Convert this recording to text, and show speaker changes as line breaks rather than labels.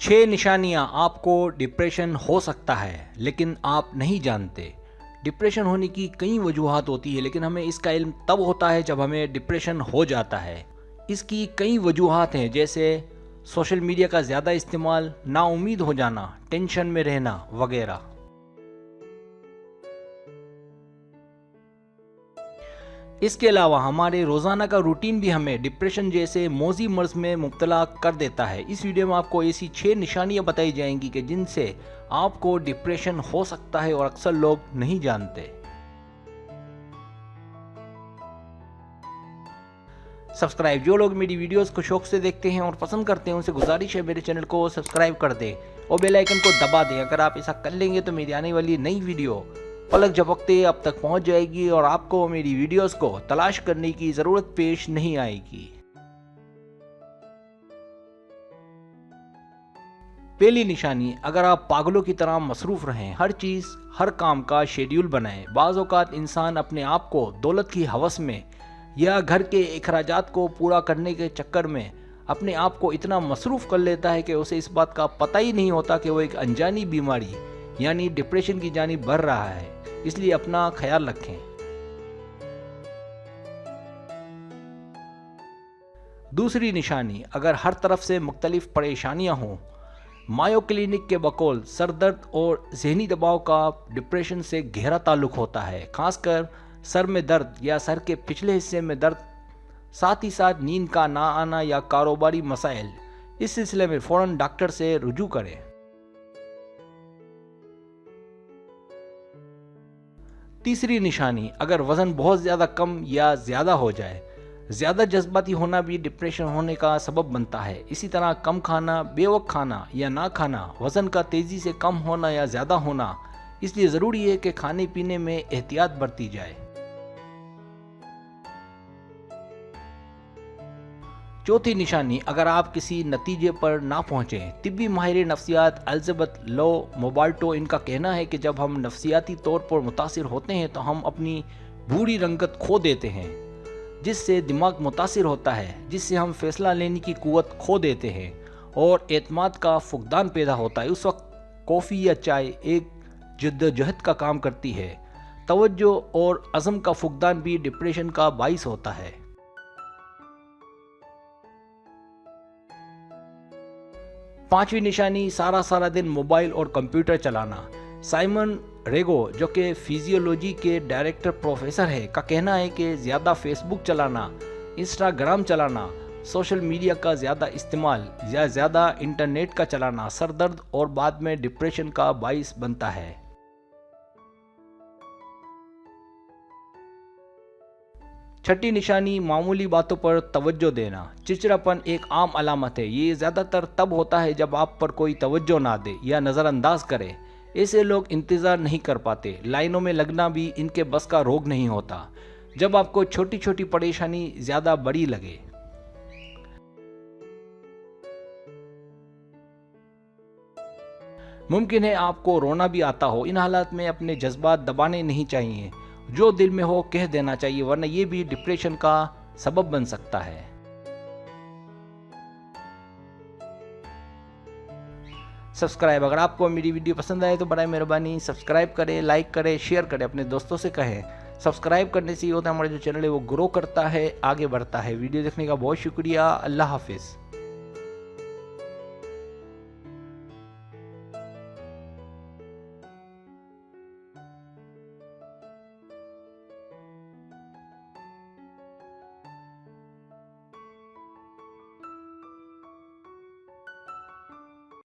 6 نشانیاں آپ کو ڈپریشن ہو سکتا ہے لیکن آپ نہیں جانتے۔ ڈپریشن ہونے کی کئی وجوہات ہوتی ہے لیکن ہمیں اس کا علم تب ہوتا ہے جب ہمیں ڈپریشن ہو جاتا ہے۔ اس کی کئی وجوہات ہیں جیسے سوشل میڈیا کا زیادہ استعمال، نا امید ہو جانا، ٹینشن میں رہنا وغیرہ۔ اس کے علاوہ ہمارے روزانہ کا روٹین بھی ہمیں ڈپریشن جیسے موذی مرض میں مبتلا کر دیتا ہے۔ اس ویڈیو میں آپ کو ایسی 6 نشانیاں بتائی جائیں گی کہ جن سے آپ کو ڈپریشن ہو سکتا ہے اور اکثر لوگ نہیں جانتے۔ سبسکرائب، جو لوگ میری ویڈیوز کو شوق سے دیکھتے ہیں اور پسند کرتے ہیں ان سے گزارش ہے میرے چینل کو سبسکرائب کر دیں اور بیل آئیکن کو دبا دیں۔ اگر آپ ایسا کر لیں گے تو میری آنے والی نئی ویڈیو پلک جھپکتے اب تک پہنچ جائے گی اور آپ کو میری ویڈیوز کو تلاش کرنے کی ضرورت پیش نہیں آئے گی۔ پہلی نشانی، اگر آپ پاگلوں کی طرح مصروف رہیں، ہر چیز، ہر کام کا شیڈیول بنائیں۔ بعض اوقات انسان اپنے آپ کو دولت کی ہوس میں یا گھر کے اخراجات کو پورا کرنے کے چکر میں اپنے آپ کو اتنا مصروف کر لیتا ہے کہ اسے اس بات کا پتہ ہی نہیں ہوتا کہ وہ ایک انجانی بیماری یعنی ڈپریشن کی جانب بڑھ رہا ہے۔ اس لیے اپنا خیال رکھیں۔ دوسری نشانی، اگر ہر طرف سے مختلف پریشانیاں ہوں۔ مایو کلینک کے بقول سر درد اور ذہنی دباؤ کا ڈپریشن سے گہرا تعلق ہوتا ہے، خاص کر سر میں درد یا سر کے پچھلے حصے میں درد، ساتھ ہی ساتھ نیند کا نہ آنا یا کاروباری مسائل۔ اس سلسلے میں فوراً ڈاکٹر سے رجوع کریں۔ تیسری نشانی، اگر وزن بہت زیادہ کم یا زیادہ ہو جائے۔ زیادہ جذباتی ہونا بھی ڈپریشن ہونے کا سبب بنتا ہے۔ اسی طرح کم کھانا، بے وقت کھانا یا نہ کھانا، وزن کا تیزی سے کم ہونا یا زیادہ ہونا۔ اس لیے ضروری ہے کہ کھانے پینے میں احتیاط برتی جائے۔ چوتھی نشانی، اگر آپ کسی نتیجے پر نہ پہنچیں۔ طبی ماہر نفسیات الزبتھ لو موبالٹو ان کا کہنا ہے کہ جب ہم نفسیاتی طور پر متاثر ہوتے ہیں تو ہم اپنی بھوری رنگت کھو دیتے ہیں، جس سے دماغ متاثر ہوتا ہے، جس سے ہم فیصلہ لینے کی قوت کھو دیتے ہیں اور اعتماد کا فقدان پیدا ہوتا ہے۔ اس وقت کافی یا چائے ایک جدوجہد کا کام کرتی ہے۔ توجہ اور عزم کا فقدان بھی ڈپریشن کا باعث ہوتا ہے۔ پانچویں نشانی، سارا دن موبائل اور کمپیوٹر چلانا۔ سائمن ریگو، جو کہ فزیولوجی کے ڈائریکٹر پروفیسر ہے، کا کہنا ہے کہ زیادہ فیس بک چلانا، انسٹاگرام چلانا، سوشل میڈیا کا زیادہ استعمال یا زیادہ انٹرنیٹ کا چلانا سر درد اور بعد میں ڈپریشن کا باعث بنتا ہے۔ چھٹی نشانی، معمولی باتوں پر توجہ دینا۔ چڑچڑاپن ایک عام علامت ہے۔ یہ زیادہ تر تب ہوتا ہے جب آپ پر کوئی توجہ نہ دے یا نظر انداز کرے۔ ایسے لوگ انتظار نہیں کر پاتے۔ لائنوں میں لگنا بھی ان کے بس کا روگ نہیں ہوتا۔ جب آپ کو چھوٹی چھوٹی پریشانی زیادہ بڑی لگے۔ ممکن ہے آپ کو رونا بھی آتا ہو۔ ان حالات میں اپنے جذبات دبانے نہیں چاہیے۔ جو دل میں ہو کہہ دینا چاہیے، ورنہ یہ بھی ڈپریشن کا سبب بن سکتا ہے۔ سبسکرائب، اگر آپ کو میری ویڈیو پسند آئے تو برائے مہربانی سبسکرائب کریں، لائک کریں، شیئر کریں، اپنے دوستوں سے کہیں۔ سبسکرائب کرنے سے یہ ہوتا ہے ہمارا جو چینل ہے وہ گرو کرتا ہے، آگے بڑھتا ہے۔ ویڈیو دیکھنے کا بہت شکریہ۔ اللہ حافظ۔